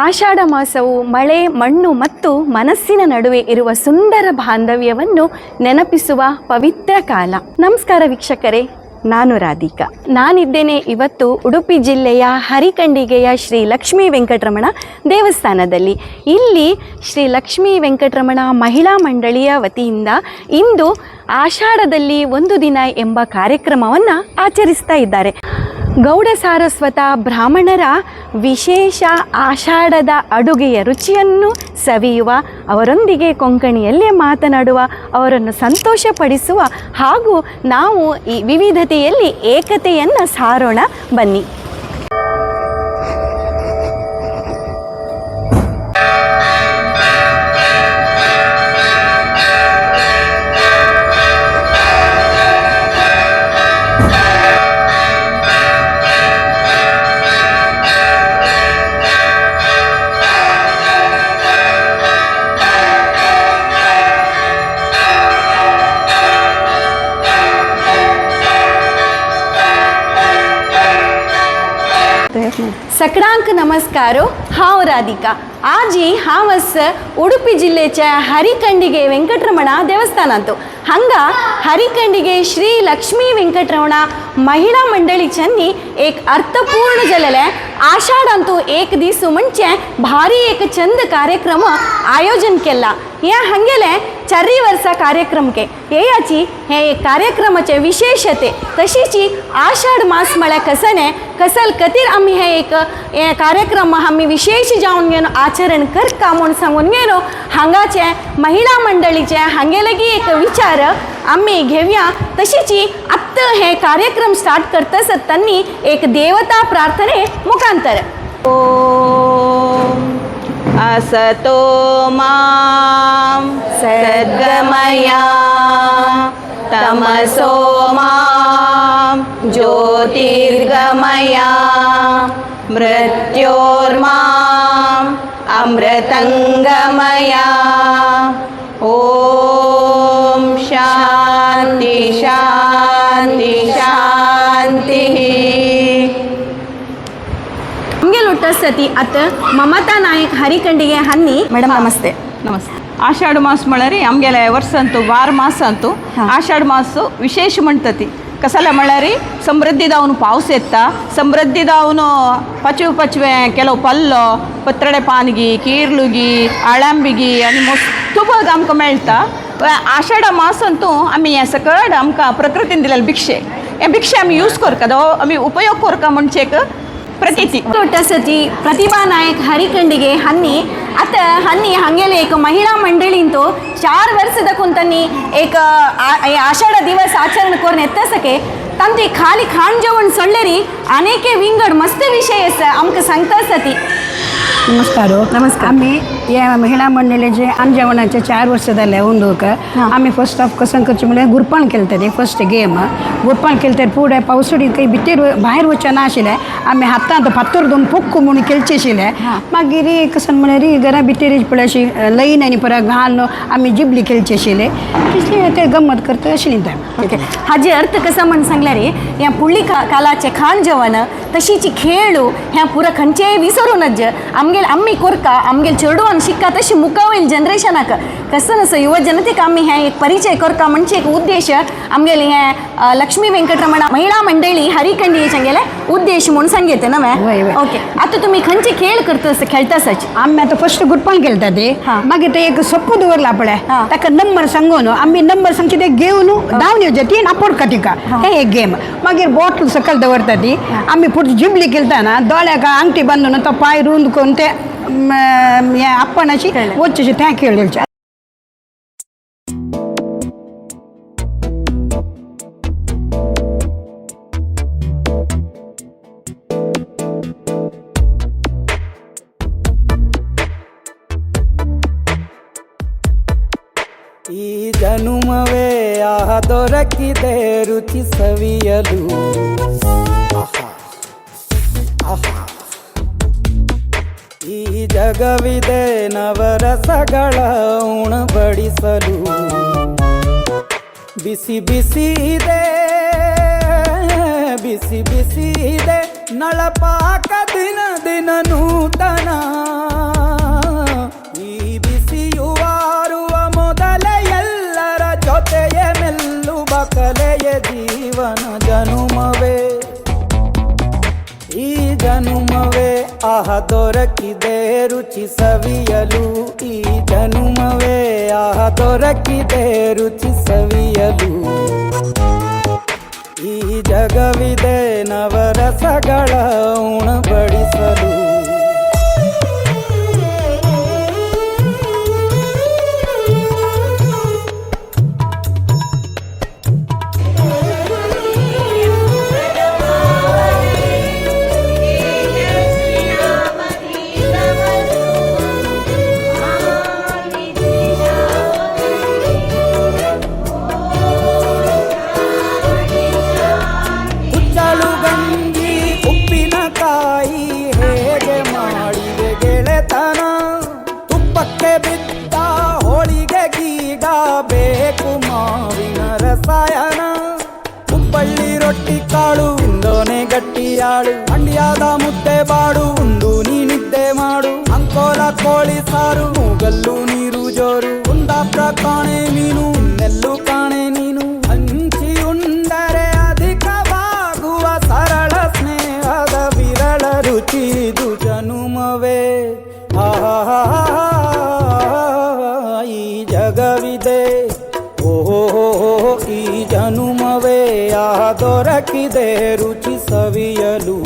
ಆಷಾಢ ಮಾಸವು ಮಳೆ, ಮಣ್ಣು ಮತ್ತು ಮನಸ್ಸಿನ ನಡುವೆ ಇರುವ ಸುಂದರ ಬಾಂಧವ್ಯವನ್ನು ನೆನಪಿಸುವ ಪವಿತ್ರ ಕಾಲ. ನಮಸ್ಕಾರ ವೀಕ್ಷಕರೇ, ನಾನು ರಾಧಿಕಾ. ನಾನಿದ್ದೇನೆ ಇವತ್ತು ಉಡುಪಿ ಜಿಲ್ಲೆಯ ಹರಿಕಂಡಿಗೆಯ ಶ್ರೀ ಲಕ್ಷ್ಮೀ ವೆಂಕಟರಮಣ ದೇವಸ್ಥಾನದಲ್ಲಿ. ಇಲ್ಲಿ ಶ್ರೀ ಲಕ್ಷ್ಮೀ ವೆಂಕಟರಮಣ ಮಹಿಳಾ ಮಂಡಳಿಯ ವತಿಯಿಂದ ಇಂದು ಆಷಾಢದಲ್ಲಿ ಒಂದು ದಿನ ಎಂಬ ಕಾರ್ಯಕ್ರಮವನ್ನು ಆಚರಿಸ್ತಾ ಇದ್ದಾರೆ. ಗೌಡ ಸಾರಸ್ವತ ಬ್ರಾಹ್ಮಣರ ವಿಶೇಷ ಆಷಾಢದ ಅಡುಗೆಯ ರುಚಿಯನ್ನು ಸವಿಯುವ, ಅವರೊಂದಿಗೆ ಕೊಂಕಣಿಯಲ್ಲೇ ಮಾತನಾಡುವ, ಅವರನ್ನು ಸಂತೋಷಪಡಿಸುವ ಹಾಗೂ ನಾವು ಈ ವಿವಿಧತೆಯಲ್ಲಿ ಏಕತೆಯನ್ನು ಸಾರೋಣ ಬನ್ನಿ. सगळ्यांक नमस्कारो. हांव राधिका. आज हांवस उडुपी जिल्ह्याच्या हरिकंडिगे वेंकटरमण देवस्थानात. हांगा हरिकंडिगे श्री लक्ष्मी वेंकटरमण महिला मंडळीच्यांनी एक अर्थपूर्ण जालेले आषाढांतू एक दीस म्हणजे भारी एक चंद कार्यक्रम आयोजन केला. या हंगेले चारी वर्सा कार्यक्रमके याची हे कार्यक्रमाचे विशेषते तशीची आषाढ मास म्हळ्यार कसने कसल कतीर आम्ही हे एक कार्यक्रम आम्ही विशेष जावन घेवन आचरण करता म्हणून सांगून गेलो. हांगाचे महिला मंडळीचे हांगेलेगी एक विचार आम्ही घेऊया. तशीची आत्ता हे कार्यक्रम स्टार्ट करता आसतना एक देवता प्रार्थने मुखांतर. ओम असतो मां सद्गमया तमसो मां ज्योतिर्गमया मृत्योर्मां अमृतंगमया. ओम शांति शांति शांति. सती आता ममता नायक हरिकंडिगे हन्नी ಮೇಡಮ್ ನಮಸ್ತೆ. नमस्ते. आषाढ मास म्हळ्यार आमगेले वर्स अंतू 12 मास अंतू आषाढ मास विशेष म्हणटती. कसाले म्हळ्यार समृद्धी दावन पावस येता, समृद्धी दावन पचवे ಕೆಲವು पल्लो पत्रडे पानगी, कीर्लुगी, आळंबिगी आनी मस्त बग आमकां मेळटा. आषाढ मास अंतू आमी हे सकट आमकां प्रकृतीन दिलेले भिक्षे, हे भिक्षे आमी यूज करता, आमी उपयोग करता म्हणचेक प्रतीती. सती प्रतिभा नायक हरिकंडिगे हन्नी आता हन्नी हंगेले एक महिला मंडळींतो 4 वर्षದ कुंतनी एक आषाढ दिवस आचरण करून येतसके तांती खाली खाण जेवण सोडलेरी अनेके विंगड मस्त विषय आमकां सांगता सती. नमस्कार. नमस्कार. आम्ही या महिला मंडळीचे जेवणाचे 4 वर्ष झाले उंदूक आम्ही फर्स्ट ऑफ कसं करचे म्हणजे गुरपाण केलं. फर्स्ट गेम गुरपाण केलं पुढे पावसाळी काही भितर बाहेर वचना नाशिले. आम्ही हातांत फातर दोन पोक्क म्हणून केलचे आशिले. मागीर कसं म्हळ्यार घरा भितर पळय अशी लईन आनी परत घालून आम्ही जिबली केलचे आशिले. तिसले ते गंमत करता आशिली. ओके, हाजे अर्थ कसा म्हणून सांगल्यार ह्या पुळी कालाचे खाण जेवण तशीची खेळू ह्या पुरा खंयचे विसरूनच आमगेल आम्ही कोरका आमगेल चेडवान शिक्का तशी मुखावयल्या जनरेशनाक कसं नसं युवा जनतेक आम्ही हे एक परिचय करता म्हणजे एक उद्देश आमगेले हे लक्ष्मी वेंकटरमण महिला मंडळी हरिकंडिगेचे गेले उद्देश म्हणून सांगितले नवे. ओके, आता तुम्ही खंयचे खेळ करता खेळताच? आम्ही आता फर्स्ट गुरपाण केलं ते मागीर ते एक सोप्पो दवरला पळय ताका नंबर सांगून आम्ही नंबर सांगचे ते घेवन धांवन येवचे ती आपोड काटिका हे एक गेम. मागीर बॉटल सकल दवरता ती आम्ही पुढे जिबली केलता ना दोळ्याक अंगठी बांधून तो पाय रुंद करून ते आपणाची वच्चेचे त्या खेळचे. ಈ ಜನುಮವೇ ಆಹ ದೊರಕಿದೆ ರುಚಿ ಸವಿಯಲು. ಈ ಜಗವಿದೆ ನವರಸಗಳ ಉಣಬಡಿಸಲು. ಬಿಸಿ ಬಿಸಿ ಇದೆ ಬಿಸಿ ಬಿಸಿ ಇದೆ ನಳಪಾಕ ದಿನ ದಿನ ನೂತನ. ಆಹ ದೊರಕಿದೆ ರುಚಿ ಸವಿಯಲು ಈ ಜನುಮವೇ ಆಹ ದೊರಕಿದೆ ರುಚಿ ಸವಿಯಲು ಈ ಜಗವಿದೆ ನವರಸಗಳ ಉಣಬಡಿಸಲು ಕುಚ್ಚಲು ಗಂಜಿ ಉಪ್ಪಿನಕಾಯಿ ಹೇಗೆ ಮಾಡಿದೆ ಗೆಳೆತನ ತುಪ್ಪಕ್ಕೆ ಬಿದ್ದ ಹೋಳಿಗೆ ಗೀಗ ಬೇಕು ಮಾವಿನ ರಸಾಯನ ಹುಬ್ಬಳ್ಳಿ ರೊಟ್ಟಿ ಕಾಳು ಇಂದೋನೆ ಗಟ್ಟಿಯಾಳು ಮಂಡ್ಯದ ಮುದ್ದೆ ಬಾಡು ಉಂಡು ನೀನಿದ್ದೆ ಮಾಡು ಅಂಕೋಲ ಕೋಳಿ ಸಾರು ಮೂಗಲ್ಲು ನೀರು ಜೋರು ಕುಂದಾಪುರ ಕಾಣೆ ಮೀನು ಇನ್ನೆಲ್ಲೂ ಕಾಣೆ ನೀನು ಹಂಚಿ ಉಂಡರೆ ಅಧಿಕವಾಗುವ ಸರಳ ಸ್ನೇಹದ ವಿರಳ ರುಚಿದು ಜನುಮವೇ ಆಹಾ ಈ ಜಗವಿದೆ ಓಹೋ ಈ ಜನುಮವೇ ಆಹ ದೊರಕಿದೆ ರುಚಿ ಸವಿಯಲು